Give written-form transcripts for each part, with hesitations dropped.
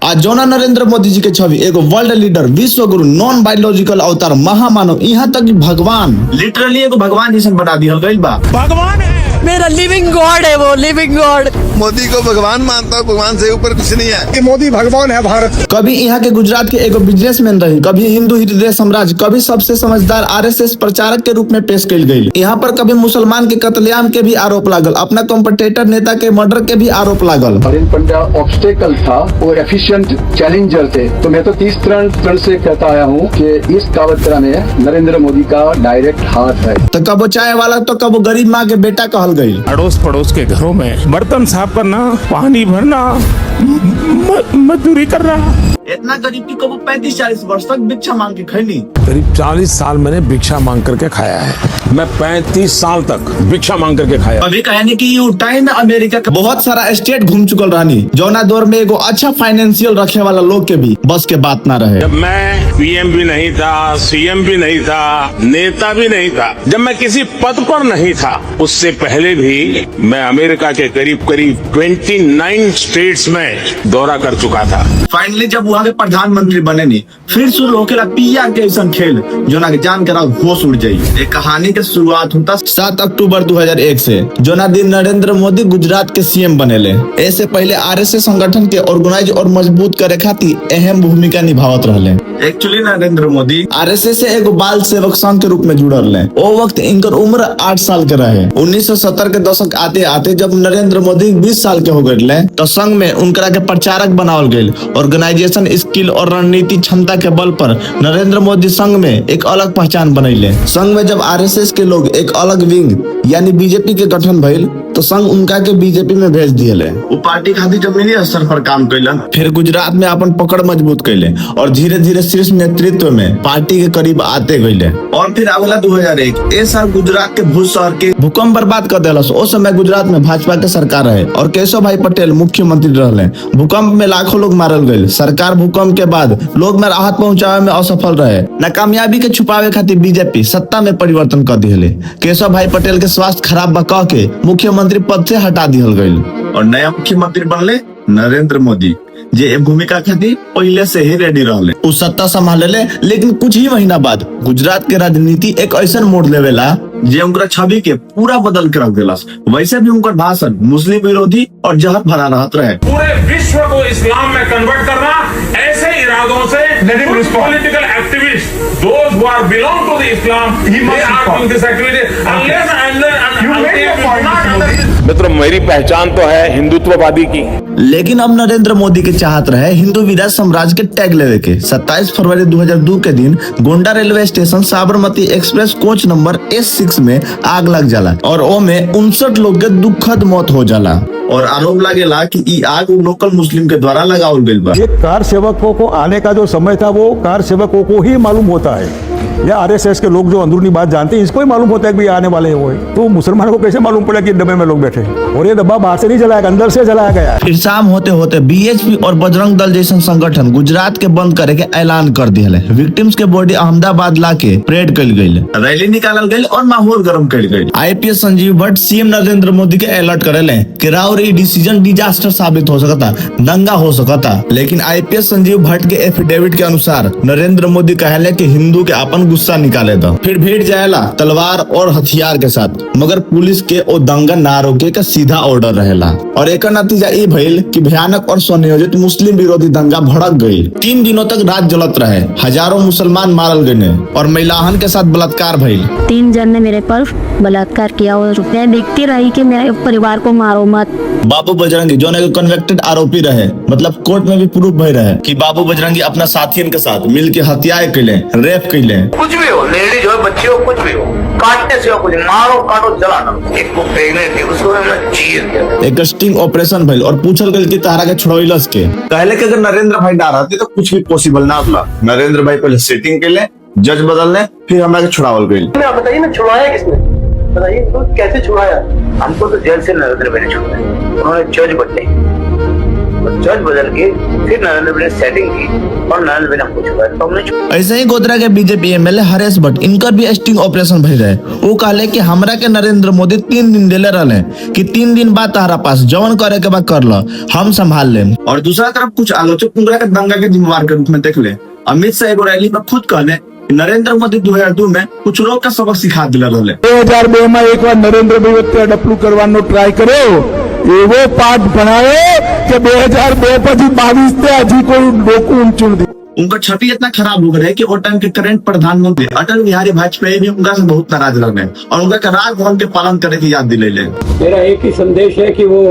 आज जौना नरेंद्र मोदी जी के छवि एगो वर्ल्ड लीडर, विश्व गुरु, नॉन बायोलॉजिकल अवतार, महामानव, यहाँ तक कि भगवान, लिटरली एगो भगवान जैसे बना दिया गइल बा। भगवान है मेरा, लिविंग गॉड है वो, लिविंग गॉड। मोदी को भगवान मानता हूँ, भगवान से ऊपर कुछ नहीं है। कि मोदी भगवान है भारत। कभी यहाँ के गुजरात के एगो बिजनेसमैन रही, कभी हिंदू हृदय साम्राज्य, कभी सबसे समझदार आरएसएस प्रचारक के रूप में पेश कइल गई। यहाँ पर कभी मुसलमान के कत्लेआम के भी आरोप लागल, अपना कॉम्पिटिटर नेता के मर्डर के भी आरोप लागल। नरेंद्र पंड्या ऑब्स्टेकल था, वो एफिशिएंट चैलेंजर थे। तो मैं तो 30 टर्न से कहता आया हूँ कि इस कावतरा में नरेंद्र मोदी का डायरेक्ट हाथ है। तो कबो चाय वाला तो कबो गरीब माँ के बेटा कहल गई। अड़ोस पड़ोस के घरों में बर्तन साफ करना, पानी भरना, मजदूरी कर रहा। इतना गरीब की कबो 35-40 वर्ष तक भिक्षा मांग के खैनी। करीब 40 साल मैंने भिक्षा मांग करके खाया है। मैं 35 साल तक भिक्षा मांग करके खाया। अभी कहने की यू टाइम अमेरिका का बहुत सारा स्टेट घूम चुकल रहनी, जौना दौर में एगो अच्छा फाइनेंशियल रखे वाला लोग के भी बस के बात ना रहे। जब मैं पीएम भी नहीं था, सीएम भी नहीं था, नेता भी नहीं था, जब मैं किसी पद पर नहीं था, उससे पहले भी मैं अमेरिका के करीब 29 स्टेट्स में दौरा कर चुका था। फाइनली जब वहाँ के प्रधानमंत्री बने नी, फिर शुरू होके पिया के ऐसा खेल जो ना जान कर होश उड़ जाये। एक कहानी के शुरुआत होता 7 अक्टूबर 2001 से, जो ना दिन नरेंद्र मोदी गुजरात के सीएम बनेले। ऐसे पहले आरएसएस संगठन के ऑर्गेनाइज और मजबूत करे खातिर अहम भूमिका निभावत रहले। एक्चुअली नरेंद्र मोदी आरएसएस से एगो बाल सेवक संघ के रूप में जुड़ल रहे। वो वक्त इनकर उम्र 8 साल के रहे। 1970 के दशक आते आते जब नरेंद्र मोदी 20 साल के हो गए तो संघ में उनकरा के प्रचारक बनावल गए। ऑर्गेनाइजेशन स्किल और रणनीति क्षमता के बल पर नरेंद्र मोदी संघ में एक अलग पहचान बनैले। संघ में जब आरएसएस के लोग एक अलग विंग यानी बीजेपी के गठन भइल तो संघ उनका के बीजेपी में भेज दिए। वो पार्टी खातिर जमीनी स्तर पर काम कैलन, फिर गुजरात में अपन पकड़ मजबूत कैले और धीरे धीरे शीर्ष नेतृत्व में पार्टी के करीब आते गए। और फिर अगला 2001 ए साल गुजरात के भुज शहर के भूकंप बर्बाद कर दिलस। उस समय गुजरात में भाजपा के सरकार है और केशव भाई पटेल मुख्यमंत्री रहे। भूकंप में लाखों लोग मारल गए। सरकार भूकंप के बाद लोग में राहत पहुंचावे में असफल रहे। नाकामयाबी के छुपावे खातिर बीजेपी सत्ता में परिवर्तन कर दिले। केशव भाई पटेल के स्वास्थ्य खराब बा कह के मुख्यमंत्री पद से हटा दिहल गइल और नया मुख्यमंत्री बनले नरेंद्र मोदी, जे भूमिका खातिर पहले से ही रेडी रहले। उ सत्ता संभाले ले, लेकिन कुछ ही महीना बाद गुजरात के राजनीति एक ऐसा मोड़ लेवेला जे उनका छवि के पूरा बदल के रख दिलस। वैसे भी उनका भाषण मुस्लिम विरोधी और जहर भरा रहत रहे। पूरे विश्व को इस्लाम में कन्वर्ट करना ऐसे इरादों से political activist, those who are belong to the Islam, they are doing this activity मित्रों, मेरी पहचान तो है हिंदुत्ववादी की, लेकिन अब नरेंद्र मोदी के चाहत रहे हिंदू विराट साम्राज्य के टैग लेवे के। 27 फरवरी 2002 के दिन Gonda railway station Sabarmati express coach number S6 में आग लग जाला और ओ में 59 लोग के दुखद मौत हो जाला और आरोप लागेला कि ई आग लोकल मुस्लिम के द्वारा लगावल गइल बा। ये कार सेवकों को आने का जो समय था वो कार सेवकों को ही मालूम होता है, या आरएसएस के लोग जो अंदरूनी बात जानते हैं इसको ही मालूम होता है कि आने वाले हैं वो। तो मुसलमानों को कैसे मालूम पड़ा कि डब्बे में लोग बैठे? और ये डब्बा बाहर से नहीं जलाया, अंदर से जलाया गया। फिर शाम होते होते बीएचपी और बजरंग दल जैसे संगठन गुजरात के बंद करे के ऐलान कर दिया। विक्टिम्स के बॉडी अहमदाबाद ला के परेड कल गई, रैली निकालल गई और माहौल गर्म कल गई। आईपीएस संजीव भट्ट सीएम नरेंद्र मोदी के अलर्ट करेले कि राउर ये डिसीजन डिजास्टर साबित हो सकता, दंगा हो सकता। लेकिन आईपीएस संजीव भट्ट के एफिडेविट के अनुसार नरेंद्र मोदी कहले कि हिंदू के अपन गुस्सा निकाले दो, फिर भीड़ जाएला तलवार और हथियार के साथ। मगर पुलिस के ओ दंगा ना रोके का सीधा ऑर्डर रहेला और एक नतीजा ये भइल कि भयानक और सुनियोजित मुस्लिम विरोधी दंगा भड़क गई। 3 दिनों तक रात जलत रहे, हजारों मुसलमान मारल गए और महिलाहन के साथ बलात्कार भइल। 3 जन ने मेरे पर बलात्कार किया और मैं देखती रही कि मेरे परिवार को मारो मत। बाबू बजरंगी जो कन्वेक्टेड आरोपी रहे, मतलब कोर्ट में भी प्रूफ भई रहे कि बाबू बजरंगी अपना साथियन के साथ मिल के हत्या कैले, रेप कैले। कुछ भी हो, लेडीज हो, बच्चे हो, कुछ भी हो, काटने से हो, कुछ मारो काटो जलाना। एक को प्रेग्नेंट थी, उसको मैं चीर दिया। एक स्टिंग ऑपरेशन भइल और पूछल गइल कि तारा के छोड़इलस के। कहले कि अगर नरेंद्र भाई ना रहते तो कुछ भी पॉसिबल ना था। नरेंद्र भाई पहले सेटिंग के ले, जज बदलने, फिर हमरा के छुड़ावल गइल। आप बताइए ना, छुड़ाया किसने? बताइए तो कैसे छुड़ाया? हमको तो जेल से नरेंद्र भाई ने छुड़ाया, उन्होंने जज बदले। और जज बदल के फिर नरेंद्र मोदी ने सेटिंग की और नरेंद्र मोदी ने हमको छुपाया तो हमने छुपाया। ऐसे ही गोधरा के बीजेपी एमएलए हरेश भट्ट इनकर भी स्टिंग ऑपरेशन भई रहे। वो कहले कि हमरा के नरेंद्र मोदी 3 दिन देले रहले कि 3 दिन बाद तारा पास जवन करे के बाद कर लो, हम संभाल ले। और दूसरा तरफ कुछ आलोचक उनका के दंगा के जिम्मेवार के रूप में देख ले। अमित शाह एगो रैली में खुद कहले नरेंद्र मोदी 2002 में कुछ लोग का सबक सिखा दिला रहले। 2002 में एक बार नरेंद्र भाई वत्ते डपलू करवानो ट्राई करो, एवो पाठ बनाओ कि 2002 પછી 22 ते हजी कोई लोग चुन दी। उनका छवि इतना खराब हो गया है कि वो टाइम के करंट प्रधानमंत्री अटल बिहारी वाजपेयी भी उनका से बहुत नाराज लग गए और उनका राजभवन के पालन करने की याद दिले। मेरा एक ही संदेश है कि वो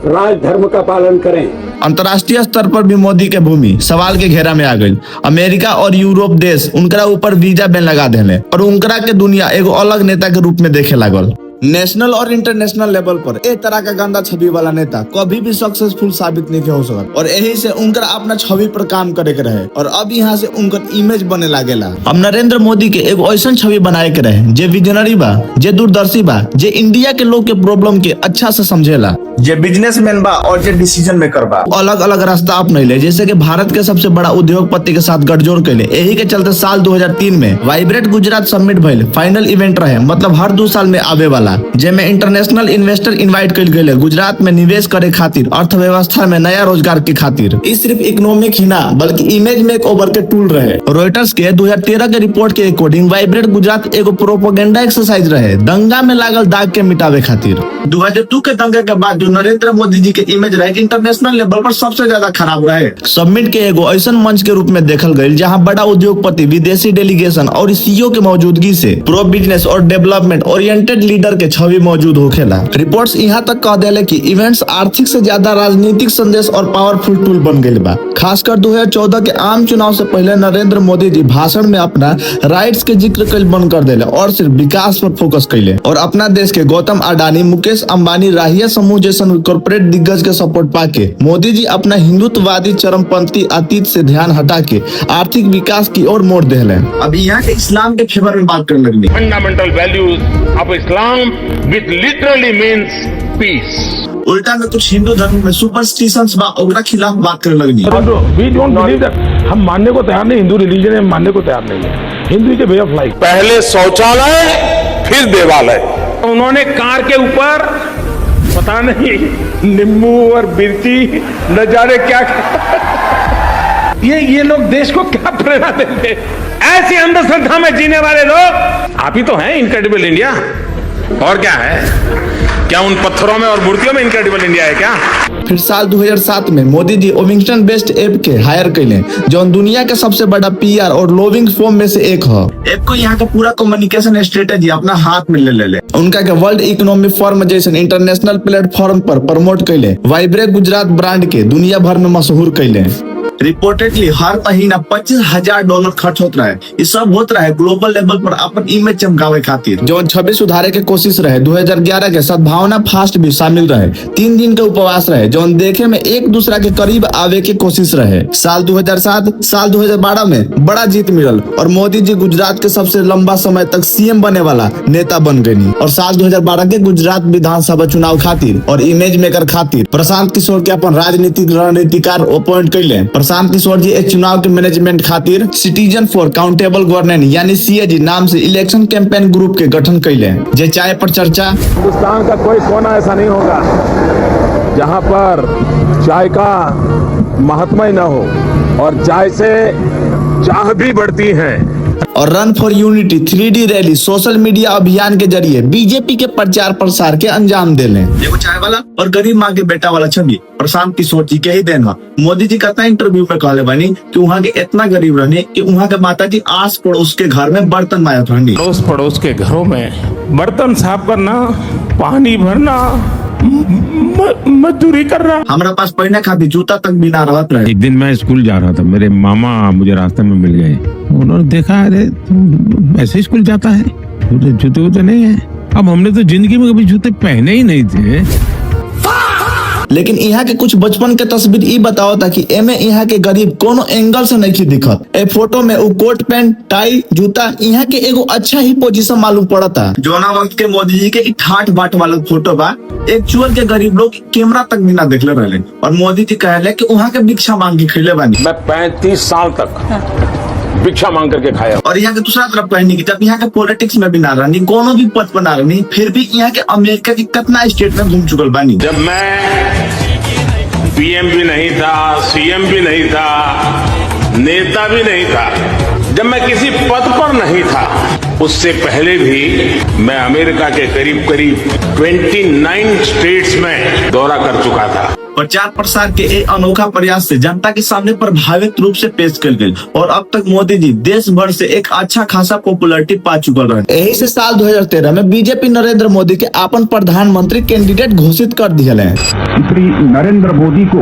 राजधर्म का पालन करें। अंतर्राष्ट्रीय स्तर पर भी मोदी के भूमि सवाल के घेरा में आ गई। अमेरिका और यूरोप देश उनकरा ऊपर वीजा बैन लगा देले और उनकरा के दुनिया एगो अलग नेता के रूप में देखे लागल। नेशनल और इंटरनेशनल लेवल पर एक तरह का गंदा छवि वाला नेता कभी भी सक्सेसफुल साबित नहीं हो सकता और यही से उनकर अपना छवि पर काम करे के रहे और अब यहाँ से उनकर इमेज बने लागेला। अब नरेंद्र मोदी के एगो ऐसा छवि बनाए के रहे जे विजनरी बा, जे दूरदर्शी बा, जे इंडिया के लोग के प्रॉब्लम के अच्छा से समझेला, जे बिजनेसमैन बा और जे डिसीजन मेकर बा। अलग अलग रास्ता अपनैले, जैसे कि भारत के सबसे बड़ा उद्योगपति के साथ गठजोड़ कैले। यही के चलते साल 2003 में वाइब्रेंट गुजरात समिट भइल फाइनल इवेंट रहे, मतलब हर 2 साल में आवे वाला, जेमे इंटरनेशनल इन्वेस्टर इनवाइट कइल गए गुजरात में निवेश करे खातिर, अर्थव्यवस्था में नया रोजगार के खातिर। इस सिर्फ इकोनॉमिक ही ना बल्कि इमेज मेक ओवर के टूल रहे। रॉयटर्स के 2013 के रिपोर्ट के अकॉर्डिंग वाइब्रेंट गुजरात एगो प्रोपेगेंडा एक्सरसाइज रहे दंगा में लागल दाग के मिटावे खातिर। 2002 के दंगे के बाद जो नरेंद्र मोदी जी के इमेज रहे इंटरनेशनल लेवल पर सबसे ज्यादा खराब रहे। समिट के एगो ऐसा मंच के रूप में देखल गई जहां बड़ा उद्योगपति, विदेशी डेलीगेशन और सीईओ के मौजूदगी से प्रो बिजनेस और डेवलपमेंट ओरिएंटेड लीडर के छवि मौजूद होखेला। रिपोर्ट्स यहाँ तक कह देले कि इवेंट्स आर्थिक से ज्यादा राजनीतिक संदेश और पावरफुल टूल बन गए बा। खासकर 2014 के आम चुनाव से पहले नरेंद्र मोदी जी भाषण में अपना राइट्स के जिक्र कल बंद कर देले और सिर्फ विकास पर फोकस कैले और अपना देश के गौतम अडानी, मुकेश अंबानी, राहिया समूह जैसन कॉर्पोरेट दिग्गज के सपोर्ट पाके मोदी जी अपना हिंदुत्ववादी चरमपंथी अतीत से ध्यान हटा के आर्थिक विकास की ओर मोड़ देले। अब यहाँ के इस्लाम के फेवर में बात करने लगी। Fundamental values of Islam which literally means peace. उल्टा में कुछ हिंदू धर्म में सुपरस्टिशंस बा ओकरा खिलाफ बात करने लगी। We don't believe that. हम मानने को तैयार नहीं, हिंदू रिलीजन है, मानने को तैयार नहीं है। Hindu is a way of life. पहले शौचालय फिर देवालय। उन्होंने कार के ऊपर पता नहीं नींबू और मिर्ची न जाने क्या ये लोग देश को क्या प्रेरणा देते। ऐसी अंधश्रद्धा में जीने वाले लोग आप ही तो हैं इनक्रेडिबल इंडिया। और क्या है? क्या उन पत्थरों में और मूर्तियों में इनक्रेडिबल इंडिया है क्या? फिर साल 2007 में मोदी जी ओविंगटन बेस्ट ऐप के हायर कैले जो दुनिया के सबसे बड़ा पीआर और लोविंग फॉर्म में से एक है। ऐप को यहाँ का पूरा कम्युनिकेशन स्ट्रेटेजी अपना हाथ में ले उनका के वर्ल्ड इकोनॉमिक फोरम जैसे इंटरनेशनल प्लेटफॉर्म पर प्रमोट कैले। वाइब्रेंट गुजरात ब्रांड के दुनिया भर में मशहूर कैले। रिपोर्टेडली हर महीना $25,000 खर्च होता रहे। ये सब होता रहे ग्लोबल लेवल पर अपन इमेज चमकावे खातिर। जो छवि सुधारे के कोशिश रहे। 2011 के सद्भावना फास्ट भी शामिल रहे। 3 दिन के उपवास रहे जो देखे में एक दूसरा के करीब आवे के कोशिश रहे। साल 2007 साल 2012 में बड़ा जीत मिलल और मोदी जी गुजरात के सबसे लंबा समय तक सीएम बने वाला नेता बन गई। और साल 2012 के गुजरात विधानसभा चुनाव खातिर और इमेज मेकर खातिर प्रशांत किशोर के अपन राजनीतिक रणनीतिकार अपॉइंट कैले। प्रशांत किशोर जी एक चुनाव के मैनेजमेंट खातिर सिटीजन फॉर काउंटेबल गवर्नेंस यानी सीएजी नाम से इलेक्शन कैंपेन ग्रुप के गठन कैले। जे चाय पर चर्चा। हिंदुस्तान का कोई कोना ऐसा नहीं होगा जहां पर चाय का महात्मा ही ना हो और चाय से चाह भी बढ़ती है। और run for unity 3D rally social media अभियान के जरिए बीजेपी के प्रचार प्रसार के अंजाम देले। एगो चाय वाला और गरीब माँ के बेटा वाला छवि प्रशांत किशोर जी के ही देन है। मोदी जी कहता इंटरव्यू में कहले बनी कि वहाँ के इतना गरीब रहने कि वहाँ के माता जी आस पड़ोस के घर में बर्तन मायत रहनी। पड़ोस के घरों में बर्तन साफ करना, पानी भरना, मजदूरी कर रहा। हमारा पास पहने खातिर जूता तक भी ना रहत रहे। एक दिन मैं स्कूल जा रहा था, मेरे मामा मुझे रास्ते में मिल गए। उन्होंने देखा, अरे तुम ऐसे स्कूल जाता है, जूते नहीं है। अब हमने तो जिंदगी में कभी जूते पहने ही नहीं थे। लेकिन यहाँ के कुछ बचपन के तस्वीर ई बताओ था कि एमे यहाँ के गरीब कोनो एंगल से नहीं दिखत। ए फोटो में वो कोट पैंट टाई जूता यहाँ के एगो अच्छा ही पोजीशन मालूम पड़ता। जोना वक्त के मोदी जी के ठाट बाट वाला फोटो बा, एक चुअल के गरीब लोग कैमरा तक भी ना देखले रहले और मोदी जी कहले कि वहाँ के भिक्षा मांग के खिले बानी। मैं 35 साल तक भिक्षा मांग करके खाया। और यहाँ के दूसरा तरफ कहनी कि जब यहाँ के पॉलिटिक्स में भी ना रहनी, कोनो भी पद पर ना रहनी, फिर भी यहाँ के अमेरिका की कितना स्टेट में घूम चुकल बानी। जब मैं पीएम भी नहीं था, सीएम भी नहीं था, नेता भी नहीं था, जब मैं किसी पद पर नहीं था, उससे पहले भी मैं अमेरिका के करीब करीब 29 स्टेट्स में दौरा कर चुका था। प्रचार प्रसार के एक अनोखा प्रयास से जनता के सामने प्रभावित रूप से पेश कर गए और अब तक मोदी जी देश भर से एक अच्छा खासा पॉपुलैरिटी पा चुकल रहे। यही से साल 2013 में बीजेपी नरेंद्र मोदी के अपन प्रधानमंत्री कैंडिडेट घोषित कर दिया है। श्री नरेंद्र मोदी को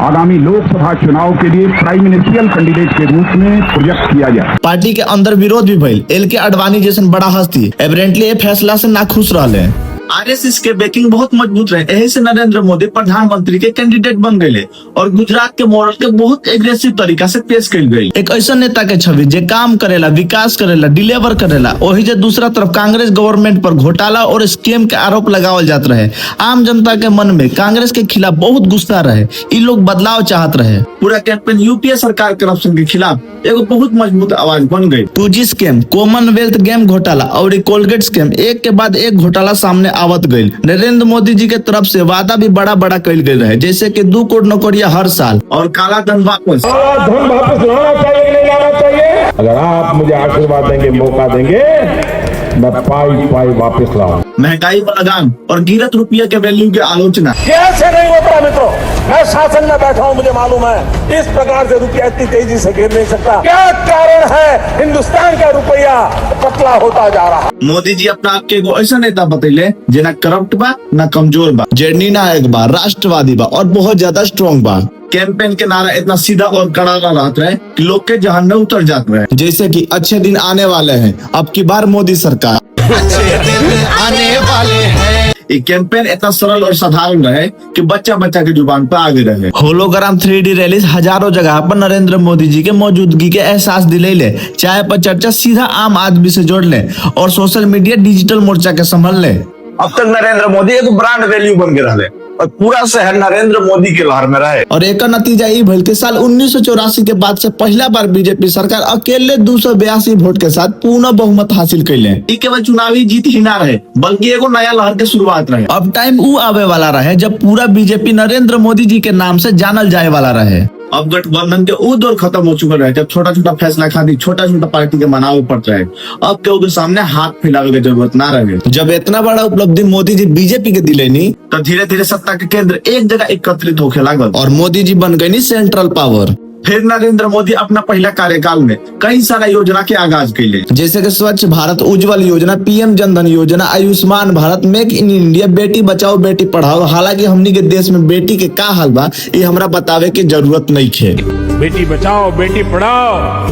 आगामी लोकसभा चुनाव के लिए प्राइम मिनिस्ट्रियल कैंडिडेट के रूप में प्रोजेक्ट किया जाए। पार्टी के अंदर विरोध भी भइल। एल.के. आडवाणी जैसे बड़ा हस्ती एवरेंटली ये फैसला से नाखुश रहे। आरएसएस के बैकिंग बहुत मजबूत रहे, यही से नरेंद्र मोदी प्रधानमंत्री के कैंडिडेट बन गए और गुजरात के मॉडल के बहुत एग्रेसिव तरीका से पेश कल गई। एक ऐसा नेता के छवि जे काम करेला, विकास करेला, डिलीवर करेला। वही जे दूसरा तरफ कांग्रेस गवर्नमेंट पर घोटाला और स्कैम के आरोप लगावल जात रहे। आम जनता के मन में कांग्रेस के खिलाफ बहुत गुस्सा रहे। इ लोग बदलाव चाहत रहे। पूरा कैंपेन यूपीए सरकार करप्शन के खिलाफ एगो बहुत मजबूत आवाज बन गई। 2G स्कैम, कॉमनवेल्थ गेम घोटाला और कोलगेट स्कैम, एक के बाद एक घोटाला सामने आवत गई। नरेंद्र मोदी जी के तरफ से वादा भी बड़ा बड़ा कल गए रहे, जैसे कि 2 करोड़ नौकरियां हर साल और काला धन वापस। धन वापस लाना चाहिए कि नहीं लाना चाहिए? अगर आप मुझे आशीर्वाद देंगे, मौका देंगे, मैं पाई वापस लाऊं। महंगाई पर लगाम और गिरत रुपये के वैल्यू की आलोचना। कैसे नहीं होता मित्रों? मैं शासन में बैठा हूं, मुझे मालूम है इस प्रकार से रुपया इतनी तेजी से गिर नहीं सकता। क्या कारण है हिंदुस्तान का रुपया पतला होता जा रहा? मोदी जी अपना आपके एगो ऐसा नेता बतैले जे ना करप्ट बा ना कमजोर बा, जे निर्णायक बा, राष्ट्रवादी बा और बहुत ज्यादा स्ट्रॉन्ग बा। कैंपेन के नारा इतना सीधा और कड़ा रहता है कि लोग के जहां में उतर जाते हैं, जैसे कि अच्छे दिन आने वाले हैं, अब की बार मोदी सरकार अच्छे दिन आने वाले हैं। ये कैंपेन इतना सरल और साधारण रहे कि बच्चा बच्चा के जुबान पर आगे रहे। होलोग्राम 3D रैलीज हजारों जगह पर नरेंद्र मोदी जी के मौजूदगी के एहसास दिले। चाय पर चर्चा सीधा आम आदमी से जोड़ ले और सोशल मीडिया डिजिटल मोर्चा के संभाल ले। अब तक नरेंद्र मोदी एक ब्रांड वैल्यू बन के रहे और पूरा शहर नरेंद्र मोदी के लहर में रहे। और एक नतीजा ये भइल कि साल 1984 के बाद से पहला बार बीजेपी सरकार अकेले 282 वोट के साथ पूर्ण बहुमत हासिल कैले। ये केवल चुनावी जीत ही ना रहे बल्कि एगो नया लहर के शुरुआत रहे। अब टाइम वो आवे वाला रहे जब पूरा बीजेपी नरेंद्र मोदी जी के नाम से जानल जाए वाला रहे। अब गठबंधन के वो दौर खत्म हो चुका है जब छोटा छोटा फैसला खातिर छोटा छोटा पार्टी के मनावे पड़ता है। अब केहू के सामने हाथ फैलावे की जरूरत ना रहे। जब इतना बड़ा उपलब्धि मोदी जी बीजेपी के दिले नी तो धीरे धीरे सत्ता के केंद्र एक जगह एकत्रित होके लागल और मोदी जी बन गए नी सेंट्रल पावर। फिर नरेंद्र मोदी अपना पहला कार्यकाल में कई सारा योजना के आगाज कैले, जैसे कि स्वच्छ भारत, उज्जवल योजना, PM जन धन योजना, Ayushman Bharat, make in India, Beti Bachao Beti Padhao. हालांकि हमनी के देश में बेटी के का हाल बा ये हमरा बतावे की जरूरत नहीं है। बेटी बचाओ बेटी पढ़ाओ,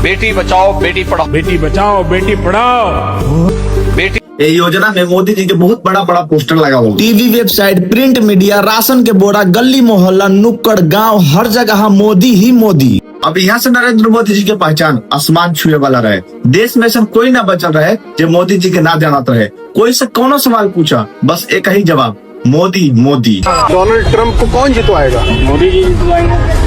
बेटी बचाओ बेटी पढ़ाओ, बेटी बचाओ बेटी पढ़ाओ। बेटी ये योजना में मोदी जी के बहुत बड़ा बड़ा पोस्टर लगा हुआ। TV, website, print media, ration के बोरा, गली मोहल्ला, नुक्कड़, गांव, हर जगह मोदी ही मोदी। अब यहाँ से नरेंद्र मोदी जी के पहचान आसमान छुए वाला रहे। देश में से कोई ना बचल रहे जो मोदी जी के ना जानत रहे। कोई से कोनो सवाल पूछा बस एक ही जवाब, मोदी मोदी। डोनाल्ड ट्रंप को कौन जितवाएगा? मोदी जी जितवाएंगे।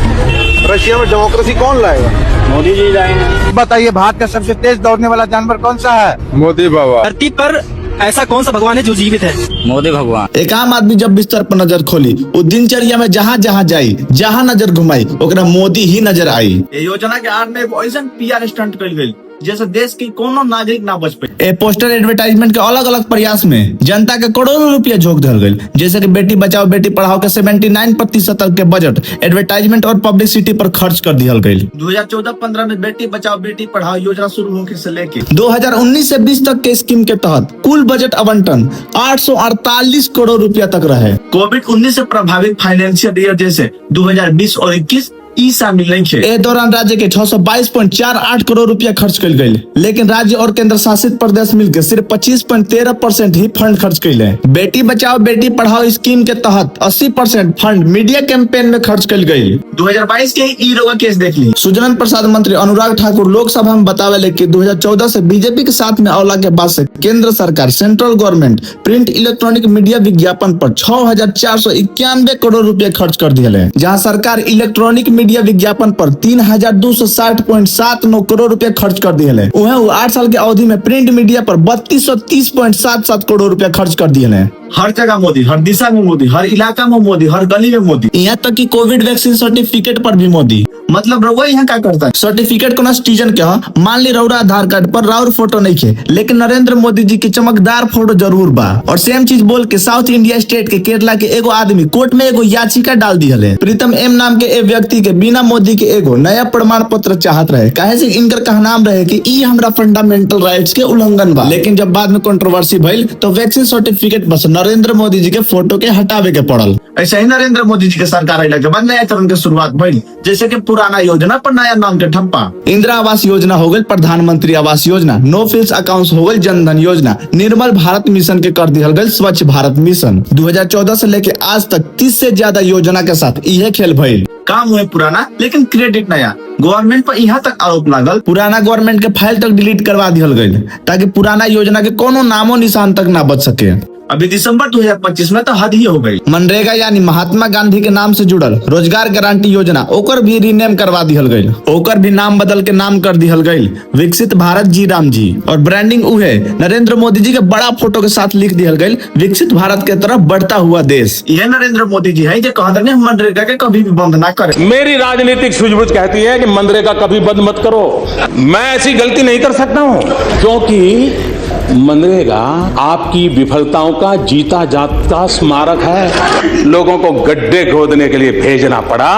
रशिया में डेमोक्रेसी कौन लाएगा? मोदी जी जाएंगे। बताइए भारत का सबसे तेज दौड़ने वाला जानवर कौन सा है? मोदी बाबा। धरती पर ऐसा कौन सा भगवान है जो जीवित है? मोदी भगवान। एक आम आदमी जब बिस्तर पर नजर खोली वो दिनचर्या में जहाँ जहाँ जाई, जहाँ नजर घुमाई ओकरा मोदी ही नजर आई। ये योजना के आड़ में ऐसा PR स्टंट कल गई जैसे देश की कोनो नागरिक ना बच पाए। पोस्टर एडवर्टाइजमेंट के अलग अलग प्रयास में जनता के करोड़ों रुपया झोंक दिया गई, जैसे कि बेटी बचाओ बेटी पढ़ाओ के 79% तक के बजट एडवर्टाइजमेंट और पब्लिसिटी पर खर्च कर दिया गई। 2014-15 में बेटी बचाओ बेटी पढ़ाओ योजना शुरू होने से लेके 2019 से 20 तक के स्कीम के तहत कुल बजट आवंटन 848 करोड़ रुपया तक रहे। कोविड-19 से प्रभावित फाइनेंशियल ईयर जैसे 2020 और 21 ई शामिल नहीं थे। ए दौरान राज्य के 622.48 करोड़ रुपया खर्च कल गयी, लेकिन राज्य और केंद्र शासित प्रदेश मिलकर सिर्फ 25.13% ही फंड खर्च कैले। बेटी बचाओ बेटी पढ़ाओ स्कीम के तहत 80% फंड मीडिया कैंपेन में खर्च कल गयी। 2022 के ई रोगा केस देख ली। सुजनन प्रसाद मंत्री अनुराग ठाकुर लोकसभा में बतावे कि 2014 से बीजेपी के साथ में अवला के बाद से केंद्र सरकार central government print electronic media विज्ञापन पर 6,491 करोड़ रुपए खर्च कर दिए है, जहां सरकार इलेक्ट्रॉनिक मीडिया विज्ञापन पर 3,260.79 करोड़ रुपए खर्च कर दिए है। वह 8 साल की अवधि में प्रिंट मीडिया पर 3230.77 करोड़ रुपए खर्च कर दिए है। हर जगह मोदी, हर दिशा में मोदी, हर इलाका में मोदी, हर गली में मोदी, यहाँ तक कि कोविड वैक्सीन सर्टिफिकेट पर भी मोदी। मतलब रउआ यहाँ क्या करता है? सर्टिफिकेट को सिटीजन क्या मान ली रउरा आधार कार्ड पर राउर फोटो नहीं खे, लेकिन नरेंद्र मोदी जी की चमकदार फोटो जरूर बा। और सेम चीज बोल के साउथ इंडिया स्टेट के केरला के एगो आदमी कोर्ट में एगो याचिका डाल दी है। प्रीतम एम नाम के एक व्यक्ति के बिना मोदी के एगो नया प्रमाण पत्र चाहत रहे, काहे से इनकर कहनाम रहे कि ई हमरा फंडामेंटल राइट्स के उल्लंघन बा। लेकिन जब बाद में कंट्रोवर्सी भइल तो वैक्सीन सर्टिफिकेट बस नरेंद्र मोदी जी के फोटो के हटावे के पड़ल। ऐसे ही नरेंद्र मोदी जी के सरकार आइला के बाद नया चरण के शुरुआत भइल, जैसे कि पुराना योजना पर नया नाम के ठप्पा। इंदिरा आवास योजना हो गई प्रधानमंत्री Awas Yojana, no frills account हो गई जनधन योजना, निर्मल भारत मिशन के कर दिया गई स्वच्छ भारत मिशन। 2014 से लेके आज तक 30 से ज्यादा योजना के साथ यह खेल भइल। काम हुए पुराना लेकिन क्रेडिट नया। गवर्नमेंट पर यहाँ तक आरोप लागल पुराना गवर्नमेंट के फाइल तक डिलीट करवा दिया गई, ताकि पुराना योजना के कोनो नामो निशान तक ना बच सके। अभी दिसंबर 2025 में तो हद ही हो गई। मनरेगा यानी महात्मा गांधी के नाम से जुड़ल रोजगार गारंटी योजना ओकर भी रीनेम करवा दिहल गई, ओकर भी नाम बदल के नाम कर दिहल गई विकसित भारत जी राम जी। और ब्रांडिंग उहे नरेंद्र मोदी जी के बड़ा फोटो के साथ लिख दिहल गई विकसित भारत के तरफ बढ़ता हुआ देश। यह नरेंद्र मोदी जी है जो कहते हैं मनरेगा के कभी भी बंद ना करे। मेरी राजनीतिक सूझबूझ कहती है कि मनरेगा कभी बंद मत करो। मैं ऐसी गलती नहीं कर सकता हूँ, क्योंकि मनरेगा आपकी विफलताओं का जीता जागता स्मारक है। लोगों को गड्ढे खोदने के लिए भेजना पड़ा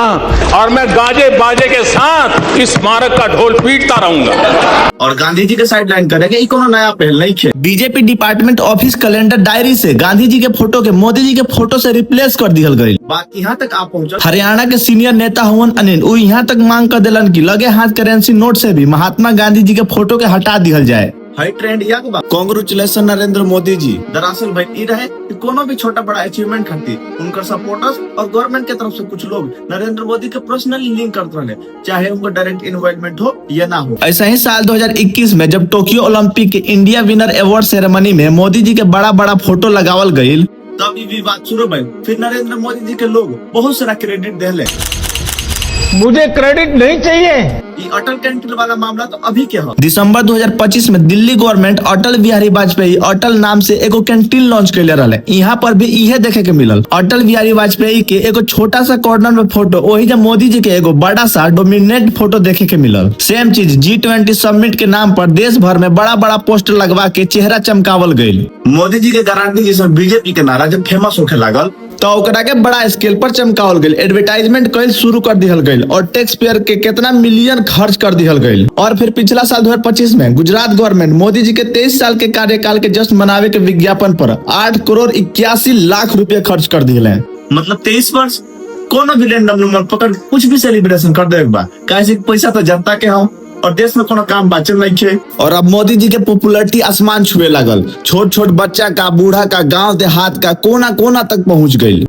और मैं गाजे बाजे के साथ इस स्मारक का ढोल पीटता रहूंगा। और गांधी जी के साइडलाइन करेंगे ई कोनो नया पहल नहीं है। BJP department office calendar diary से गांधी जी के फोटो के मोदी जी के फोटो से रिप्लेस कर दिया गई। बात यहाँ तक आप पहुँचा। हरियाणा के सीनियर नेता हुवन अनिल वो यहाँ तक मांग कर दिलन की लगे हाथ करेंसी नोट से भी महात्मा गांधी जी के फोटो के हटा दिया जाए। हाई ट्रेंड या कांग्रेचुलेशन नरेंद्र मोदी जी। दरअसल भाई ई रहे कि कोनो भी छोटा बड़ा अचीवमेंट खातिर उनका सपोर्टर्स और गवर्नमेंट के तरफ से कुछ लोग नरेंद्र मोदी के पर्सनली लिंक करते रहे, चाहे उनको डायरेक्ट इन्वॉल्वमेंट हो या ना हो। ऐसा ही साल 2021 में जब टोक्यो ओलंपिक के इंडिया विनर अवार्ड सेरेमनी में मोदी जी के बड़ा बड़ा फोटो लगावल गयी, तब ये विवाद शुरू भइल। फिर नरेंद्र मोदी जी के लोग बहुत सारा क्रेडिट दे। मुझे क्रेडिट नहीं चाहिए। ये अटल कैंटीन वाला मामला तो अभी क्या हो। दिसंबर 2025 में दिल्ली गवर्नमेंट अटल बिहारी वाजपेयी अटल नाम से एगो कैंटीन लॉन्च कैले रहे। यहाँ पर भी इहे देखे के मिलल अटल बिहारी वाजपेयी के एगो छोटा सा कॉर्नर में फोटो, वही जब मोदी जी के एगो बड़ा सा डोमिनेट फोटो देखे के मिलल। सेम चीज G20 समिट के नाम पर देश भर में बड़ा बड़ा पोस्टर लगवा के चेहरा चमकावल गयी। मोदी जी के गारंटी जैसे बीजेपी के नारा जब फेमस होके लागल तो ओकरा के बड़ा स्केल पर चमकावल गई, एडवर्टाइजमेंट कईल शुरू कर दिहल गई और टैक्स पेयर के कितना मिलियन खर्च कर दिहल गई। और फिर पिछला साल 2025 में गुजरात गवर्नमेंट मोदी जी के 23 साल के कार्यकाल के जश्न मनावे के विज्ञापन पर 8 करोड़ 81 लाख रुपए खर्च कर दिए। मतलब 23 वर्ष कोनो भी रैंडम नंबर पकड़ कुछ भी सेलिब्रेशन कर दे, कैसे पैसा तो जनता के हो और देश में कोनो काम बाचल नहीं है। और अब मोदी जी के पॉपुलैरिटी आसमान छुए लागल, छोट छोट बच्चा का, बूढ़ा का, गांव देहात का कोना कोना तक पहुंच गई।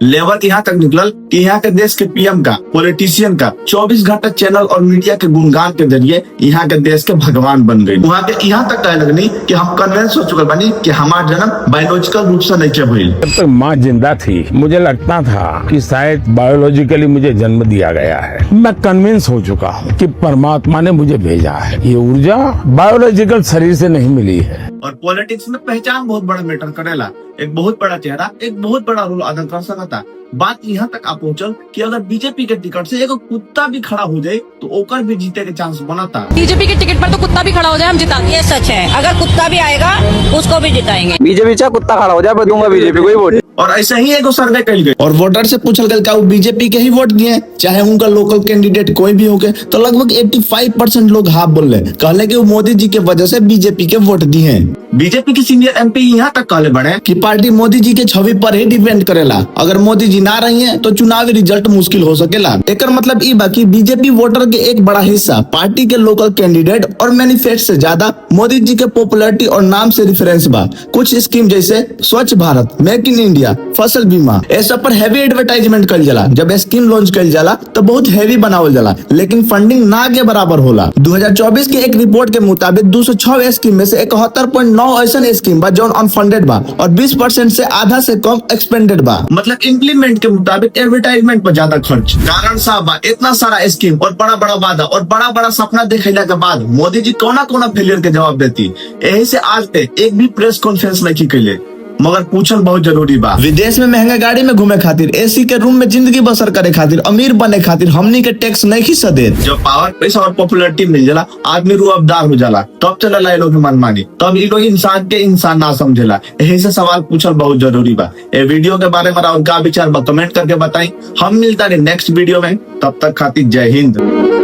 लेवल यहाँ तक निकलल कि यहाँ के देश के पीएम का, पॉलिटिशियन का 24 घंटा चैनल और मीडिया के गुणगान के जरिए यहाँ के देश के भगवान बन गए। वहाँ के यहाँ तक कहे लगनी कि हम कन्विंस हो चुके बनी कि हमारा जन्म बायोलॉजिकल रूप से नहीं भइल। जब तक माँ जिंदा थी मुझे लगता था कि शायद बायोलॉजिकली मुझे जन्म दिया गया है। मैं कन्विंस हो चुका हूँ कि परमात्मा ने मुझे भेजा है। ये ऊर्जा बायोलॉजिकल शरीर से नहीं मिली है। और पॉलिटिक्स में पहचान बहुत बड़ा मैटर करेला। एक बहुत बड़ा चेहरा एक बहुत बड़ा रोल अदा कर सकता। बात यहाँ तक आप पहुँचल कि अगर बीजेपी के टिकट से एक कुत्ता भी खड़ा हो जाए तो ओकर भी जीते के चांस बनाता। बीजेपी के टिकट पर तो कुत्ता भी खड़ा हो जाए हम जिताएंगे। ये सच है, अगर कुत्ता भी आएगा उसको भी जिताएंगे। बीजेपी चाहे कुत्ता खड़ा हो जाए, मैं दूंगा बीजेपी को ही वोट। और ऐसे ही एगो सर्वे कल गई और वोटर से पूछल गया का वो बीजेपी के ही वोट दिए, चाहे उनका लोकल कैंडिडेट कोई भी हो गए, तो लगभग 85% लोग हाँ बोल रहे, कहले कि वो मोदी जी के वजह से बीजेपी के वोट दिए हैं। बीजेपी के सीनियर एमपी यहाँ तक कहले बने कि पार्टी मोदी जी के छवि पर ही डिपेंड करेला, अगर मोदी जी ना रही है तो चुनावी रिजल्ट मुश्किल हो सकेला। एकर मतलब ई बाकी बीजेपी वोटर के एक बड़ा हिस्सा पार्टी के लोकल कैंडिडेट और मैनिफेस्टो से ज्यादा मोदी जी के पॉपुलैरिटी और नाम से रेफरेंस बा। कुछ स्कीम जैसे स्वच्छ भारत, मेक इन इंडिया, फसल बीमा, ये सब पर हैवी एडवर्टाइजमेंट कल जाला। जब स्कीम लॉन्च कल जाला तो बहुत हैवी बनावल जाला, लेकिन फंडिंग ना के बराबर होला। 2024 की एक रिपोर्ट के मुताबिक 206 स्कीम में से 71.9 ऐसा स्कीम बा जो अनफंडेड बा और 20% से आधा से कम एक्सपेंडेड बा। मतलब इम्प्लीमेंट के मुताबिक एडवर्टाइजमेंट पर ज्यादा खर्च। कारण साहब बा इतना सारा स्कीम और बड़ा बड़ा वादा और बड़ा बड़ा सपना देखला के बाद मोदी जी कोना फेलियर के जवाब देती। यही से आज तक एक भी प्रेस कॉन्फ्रेंस नहीं कैले, मगर पूछल बहुत जरूरी बा। विदेश में महंगा गाड़ी में घूमे खातिर, एसी के रूम में जिंदगी बसर करे खातिर, अमीर बने खातिर हमनी के टैक्स नहीं खींच दे। जब पावर, पैसा और पॉपुलैरिटी मिल जाला आदमी रुअबदार हो जाला, तब चला लोग मनमानी, तब ये लोग इंसान के इंसान ना समझेला। यही से सवाल पूछल बहुत जरूरी बा। ये वीडियो के बारे में उनका विचार कमेंट करके बताई। हम मिलता है नेक्स्ट वीडियो में, तब तक खातिर जय हिंद।